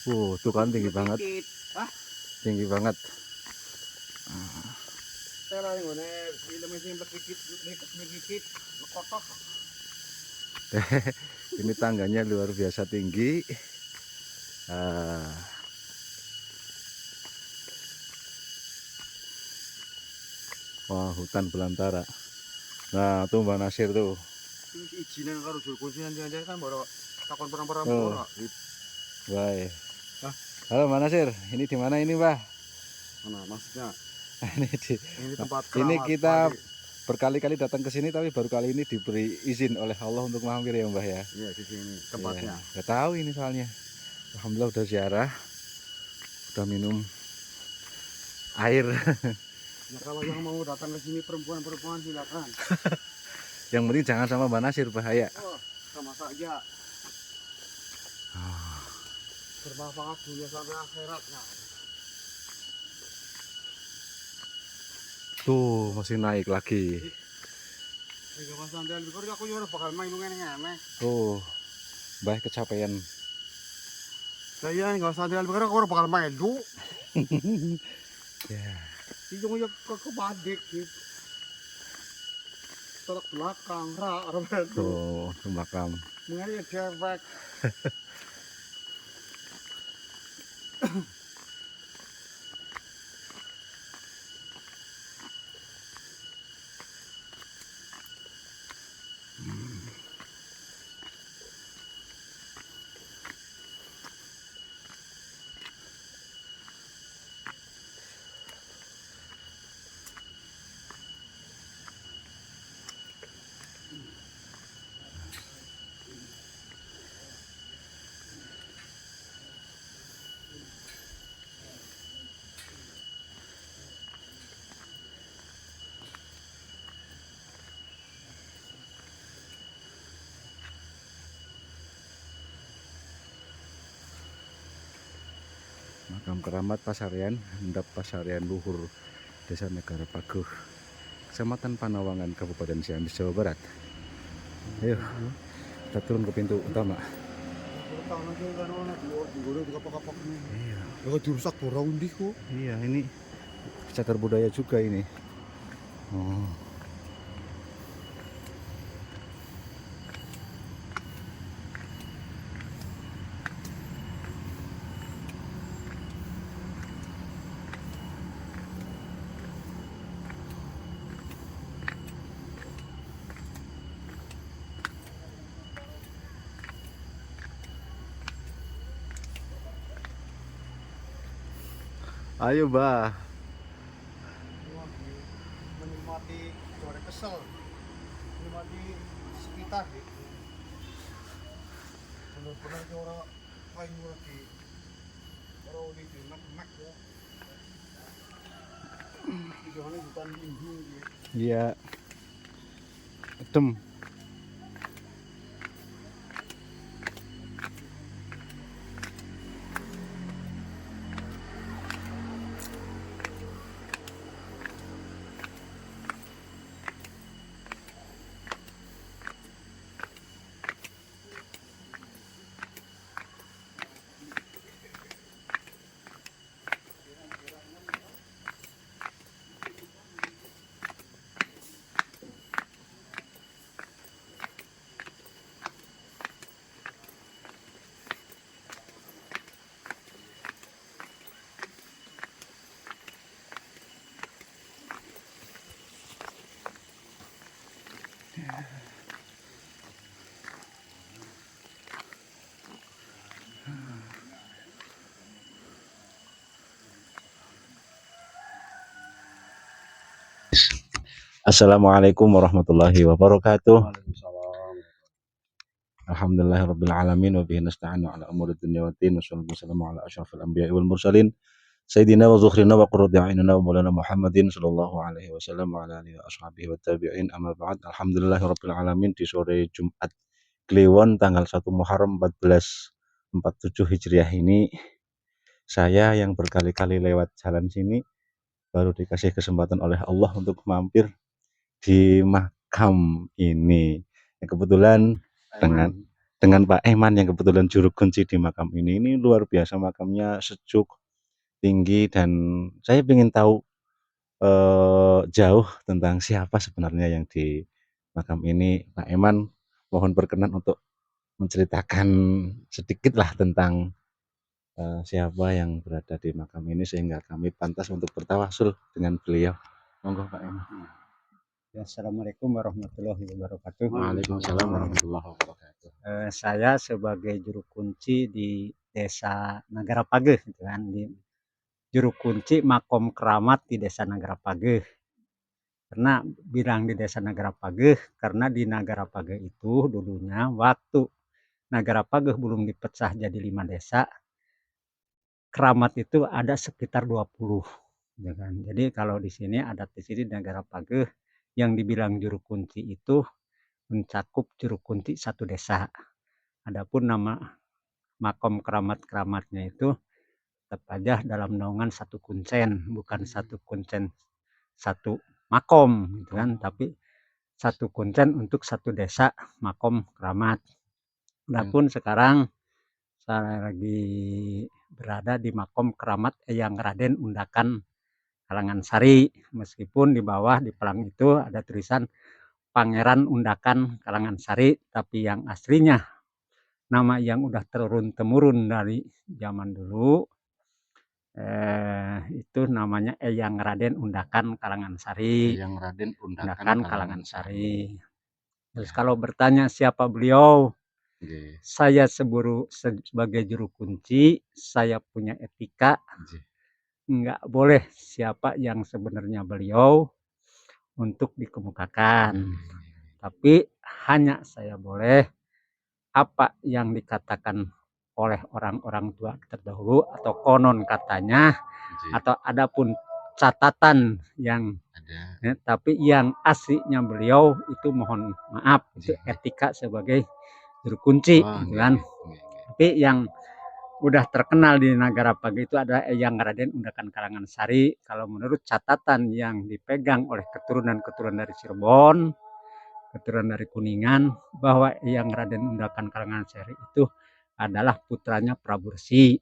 Tuh kan tinggi banget. Tinggi banget. Ini tangganya luar biasa tinggi. Wah, hutan belantara. Nah, tuh Mbak Nasir tuh. Izinan karo jur kunci nanti kan baru takon perang-perang Oh. ora. Baik. Halo Mbak Nasir, ini di mana ini, Mbah? Mana maksudnya? Ini tempat ini keramat kita Bali. berkali-kali datang ke sini, tapi baru kali ini diberi izin oleh Allah untuk mampir ya, Mbah ya. Iya, di sini tempatnya. Ya, nggak tahu ini soalnya. Alhamdulillah udah ziarah, udah minum air. Ya kalau yang mau datang ke sini perempuan-perempuan silakan. Yang penting jangan sama Mbak Nasir, bahaya. Oh, sama saja. Bermanfaat dunia sampai akhiratnya. Tuh masih naik lagi. Jika Mas Andal bikur aku juga bakal main ngene-ngene. Tuh, Mbah kecapean. Saya nggak Andal bikur aku bakal main lu. Ya. Ijung ya ke badik gitu. Terak belakang, ra Tuh, makam. mengenai dewek. Makam keramat Pasarian, Endap Pasarian Luhur, Desa Negara Paguh, Kecamatan Panawangan, Kabupaten Ciamis, Jawa Barat. Ayo, kita turun ke pintu utama. Iya. Dirusak borong di kok. Iya, ini cagar budaya juga ini. Oh. Ayo, Mbah. Menikmati sore kesel, menikmati sekitar gitu. Benar-benar orang lain lagi, orang di mak ya. Jangan hutan lindung gitu. Iya. Adem. Assalamualaikum warahmatullahi wabarakatuh. Alhamdulillahirabbil alamin wa bihi nasta'inu ala umuri dunya waddin. Wassalatu wassalamu ala asyrafil anbiya'i wal mursalin sayyidina wa dzukhrina wa qurrati a'yunina wa maulana Muhammadin sallallahu alaihi wasallam wa ala alihi wa ashabihi wa tabi'in. Amma ba'd. Alhamdulillahirabbil alamin, di sore Jumat Kliwon tanggal 1 Muharram 1447 Hijriah ini, saya yang berkali-kali lewat jalan sini baru dikasih kesempatan oleh Allah untuk mampir di makam ini. Kebetulan dengan Pak Eman yang kebetulan juru kunci di makam ini. Ini luar biasa makamnya, sejuk, tinggi, dan saya ingin tahu jauh tentang siapa sebenarnya yang di makam ini. Pak Eman, mohon berkenan untuk menceritakan sedikitlah tentang siapa yang berada di makam ini sehingga kami pantas untuk bertawasul dengan beliau. Monggo Pak Eman. Ya, Assalamualaikum warahmatullahi wabarakatuh. Waalaikumsalam warahmatullahi wabarakatuh. Saya sebagai juru kunci di Desa Nagara Pageh, gitu kan, di juru kunci Makom Keramat di Desa Nagara Pageh. Karena bilang di Desa Nagara Pageh, karena di Nagara Pageh itu dulunya waktu Nagara Pageh belum dipecah jadi 5 desa, keramat itu ada sekitar 20. Ya kan? Jadi kalau di sini adat di sini Nagara Pageh yang dibilang juru kunci itu mencakup juru kunci satu desa. Adapun nama makom keramat-keramatnya itu tetap aja dalam naungan satu kuncen, bukan satu kuncen satu makom gitu kan, tapi satu kuncen untuk satu desa makom keramat. Adapun sekarang saya lagi berada di makom keramat Eyang Raden Undakan Kalangan Sari, meskipun di bawah di pelang itu ada tulisan Pangeran Undakan Kalangan Sari, tapi yang aslinya nama yang udah turun-temurun dari zaman dulu itu namanya Eyang Raden Undakan Kalangan Sari. Eyang Raden Undakan Kalangan Sari. Terus kalau bertanya siapa beliau, saya sebagai juru kunci, saya punya etika, nggak boleh siapa yang sebenarnya beliau untuk dikemukakan. Tapi hanya saya boleh apa yang dikatakan oleh orang-orang tua terdahulu atau konon katanya, atau adapun catatan yang ya, tapi yang aslinya beliau itu mohon maaf, itu etika sebagai juru kunci gitu kan. Tapi yang udah terkenal di Nagara Pageh itu adalah Eyang Raden Undakan Kalangan Sari. Kalau menurut catatan yang dipegang oleh keturunan-keturunan dari Cirebon, keturunan dari Kuningan, bahwa Eyang Raden Undakan Kalangan Sari itu adalah putranya Prabu Resi.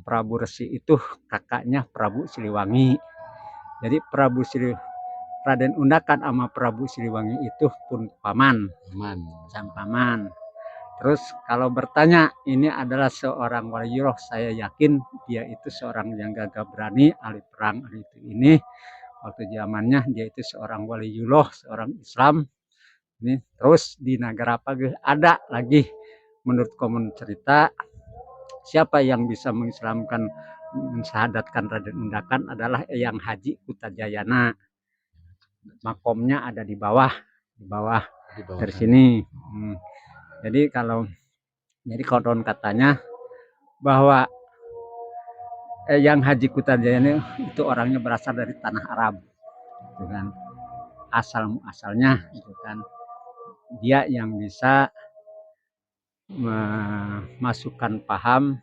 Prabu Resi itu kakaknya Prabu Siliwangi. Jadi Raden Undakan sama Prabu Siliwangi itu pun paman, sang paman. Terus kalau bertanya ini adalah seorang waliullah, saya yakin dia itu seorang yang gagah berani, ahli perang, ahli itu ini. Waktu zamannya dia itu seorang waliullah, seorang Islam. Ini terus di Nagara Pageh ada lagi menurut komun cerita, siapa yang bisa mengislamkan, mensyahadatkan Raden Undakan adalah Eyang Haji Kutajayana. Makomnya ada di bawah dari sini. Jadi konon katanya bahwa Eyang Haji Kutajayana itu orangnya berasal dari tanah Arab, gitu kan. Asal-muasalnya gitu kan. Dia yang bisa memasukkan paham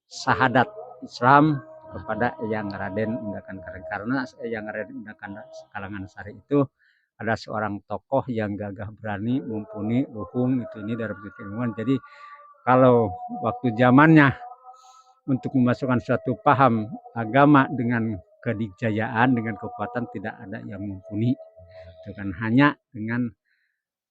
syahadat Islam kepada Eyang Raden Undakan Kalangan, karena Eyang Raden Undakan Kalangan Sari itu ada seorang tokoh yang gagah berani, mumpuni, luhung itu ini dari keilmuan. Jadi kalau waktu zamannya untuk memasukkan suatu paham agama dengan kedikjayaan, dengan kekuatan, tidak ada yang mumpuni. Itu kan hanya dengan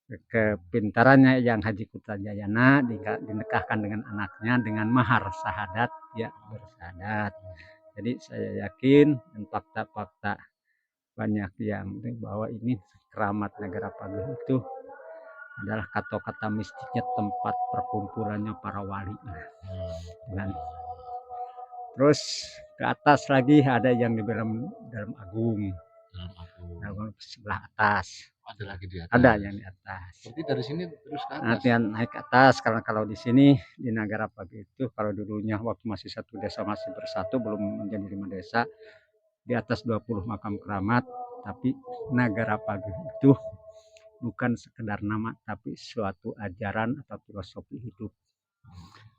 kepintarannya yang Haji Kutajayana dinikahkan dengan anaknya dengan mahar syahadat, ya bersyahadat. Jadi saya yakin dan fakta-fakta banyak yang bahwa ini keramat Nagara Pageh itu adalah kata-kata mistiknya, tempat perkumpulannya para wali. Dan terus ke atas lagi ada yang di dalam agung. Dalam sebelah atas. Ada lagi di atas. Ada yang di atas. Berarti dari sini terus ke atas. Nanti naik ke atas, karena kalau di sini di Nagara Pageh itu kalau dulunya waktu masih satu desa masih bersatu, belum menjadi 5 desa, di atas 20 makam keramat. Tapi Nagara Pageh itu bukan sekedar nama, tapi suatu ajaran atau filosofi hidup.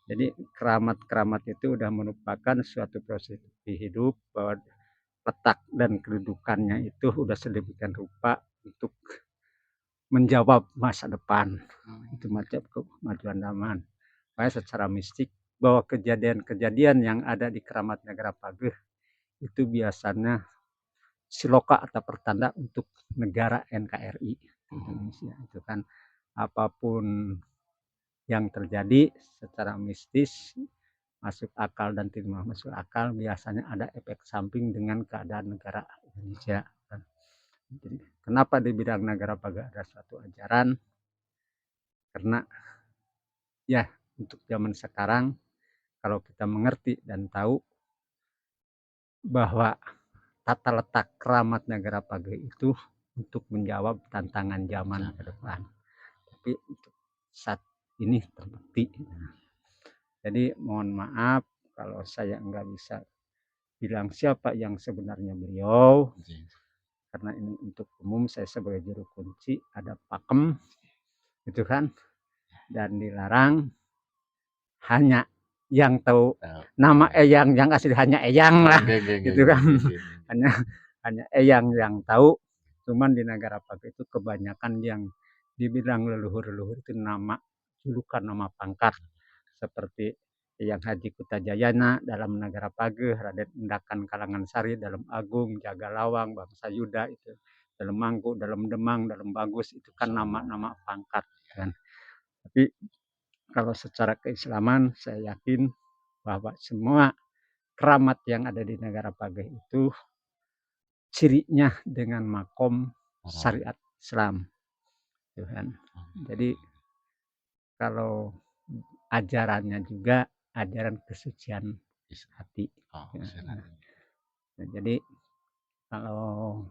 Jadi keramat-keramat itu udah merupakan suatu filosofi hidup, bahwa letak dan kedudukannya itu udah sedemikian rupa untuk menjawab masa depan. Itu macam kemajuan zaman. Makanya secara mistik bahwa kejadian-kejadian yang ada di Keramat Negara Pageh itu biasanya siloka atau pertanda untuk negara NKRI Indonesia. Itu kan apapun yang terjadi secara mistis masuk akal dan tidak masuk akal biasanya ada efek samping dengan keadaan negara Indonesia. Jadi, kenapa di bidang negara Pageh ada suatu ajaran? Karena ya untuk zaman sekarang kalau kita mengerti dan tahu bahwa tata letak Keramat Negara Pageh itu untuk menjawab tantangan zaman ke depan. Tapi untuk saat ini terbukti. Jadi mohon maaf kalau saya enggak bisa bilang siapa yang sebenarnya beliau. Karena ini untuk umum, saya sebagai juru kunci ada pakem gitu kan, dan dilarang hanya yang tahu nama Eyang yang asli hanya Eyang lah gitu kan. hanya Eyang yang tahu. Cuman di negara Pageh itu kebanyakan yang dibilang leluhur-leluhur itu nama julukan, nama pangkat seperti yang Haji Kutajayana dalam negara Pageh, Raden Endakan Kalangan Sari dalam Agung, Jaga Lawang, Bangsa Yuda itu dalam Mangku, dalam Demang, dalam Bagus, itu kan nama-nama pangkat kan. Tapi kalau secara keislaman saya yakin bahwa semua keramat yang ada di negara Pageh itu cirinya dengan makom syariat Islam. Jadi kalau ajarannya juga ajaran kesucian hati. Jadi kalau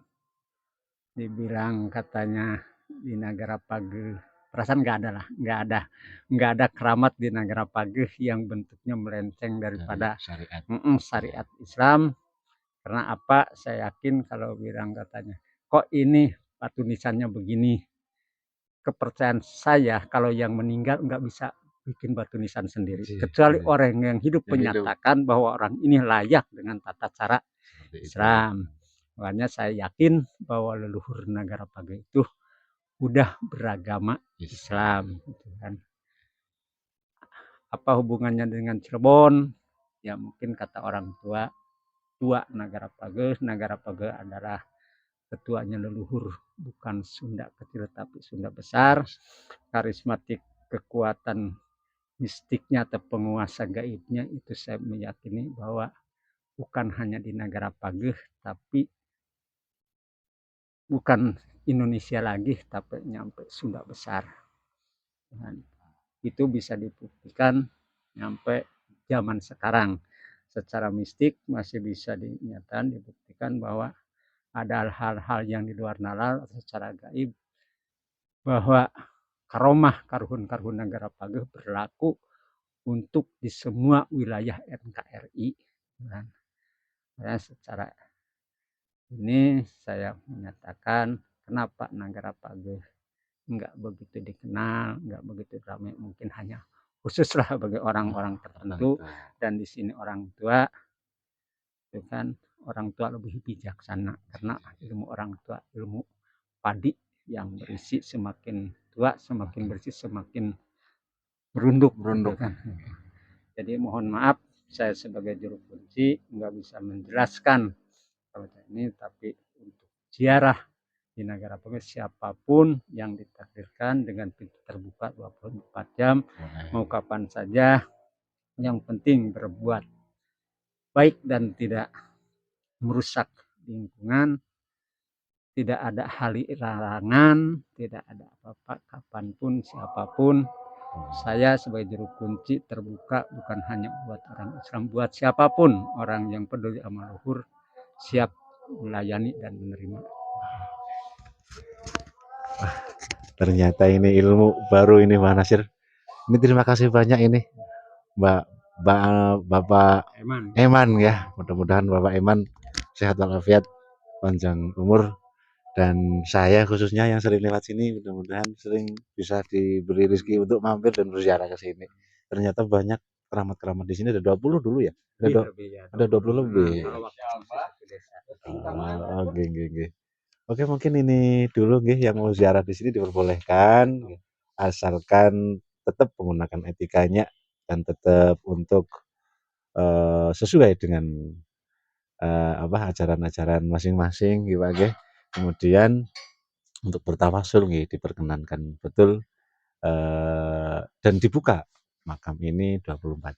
dibilang katanya di negara Pageh, perasaan nggak ada keramat di negara Pageh yang bentuknya melenceng daripada syariat Islam. Karena apa? Saya yakin kalau bilang katanya, kok ini batu nisannya begini, kepercayaan saya kalau yang meninggal nggak bisa bikin batu nisan sendiri, kecuali orang yang hidup menyatakan bahwa orang ini layak dengan tata cara Islam. Makanya saya yakin bahwa leluhur negara Pageh itu udah beragama Islam gitu kan. Apa hubungannya dengan Cirebon? Ya mungkin kata orang tua negara Pageh adalah ketuanya leluhur, bukan Sunda kecil tapi Sunda besar. Karismatik, kekuatan mistiknya atau penguasa gaibnya itu saya meyakini bahwa bukan hanya di negara Pageh, tapi bukan Indonesia lagi, tapi nyampe Sunda besar. Dan itu bisa dibuktikan nyampe zaman sekarang. Secara mistik masih bisa dinyatakan, dibuktikan bahwa ada hal-hal yang di luar nalar secara gaib, bahwa karomah karhun negara Pageh berlaku untuk di semua wilayah NKRI. Dan secara ini saya menyatakan kenapa negara Pageh enggak begitu dikenal, enggak begitu ramai, mungkin hanya khususlah bagi orang-orang tertentu. Dan di sini orang tua itu kan orang tua lebih bijaksana, karena ilmu orang tua ilmu padi yang berisi, semakin tua semakin bersih, semakin berunduk kan. Jadi mohon maaf saya sebagai juru kunci nggak bisa menjelaskan kalau ini, tapi untuk ziarah di negara Pageh siapapun yang ditakdirkan dengan pintu terbuka 24 jam mau kapan saja, yang penting berbuat baik dan tidak merusak lingkungan, tidak ada hal larangan, tidak ada apa-apa, kapanpun siapapun. Saya sebagai juru kunci terbuka bukan hanya buat orang Islam, buat siapapun orang yang peduli sama leluhur, siap melayani dan menerima. Ternyata ini ilmu baru ini Mbak Nasir. Ini terima kasih banyak ini Bapak Eman ya. Mudah-mudahan Bapak Eman sehat walafiat, panjang umur, dan saya khususnya yang sering lewat sini mudah-mudahan sering bisa diberi rezeki untuk mampir dan berziarah ke sini. Ternyata banyak keramat-keramat di sini, ada 20 dulu ya? Ada 20 lebih. Oke. Oke, mungkin ini dulu nggih yang mau ziarah di sini diperbolehkan, asalkan tetap menggunakan etikanya dan tetap untuk, sesuai dengan, ajaran-ajaran masing-masing nggih, Pak, nggih. Kemudian untuk bertawasul nggih diperkenankan betul, dan dibuka makam ini 24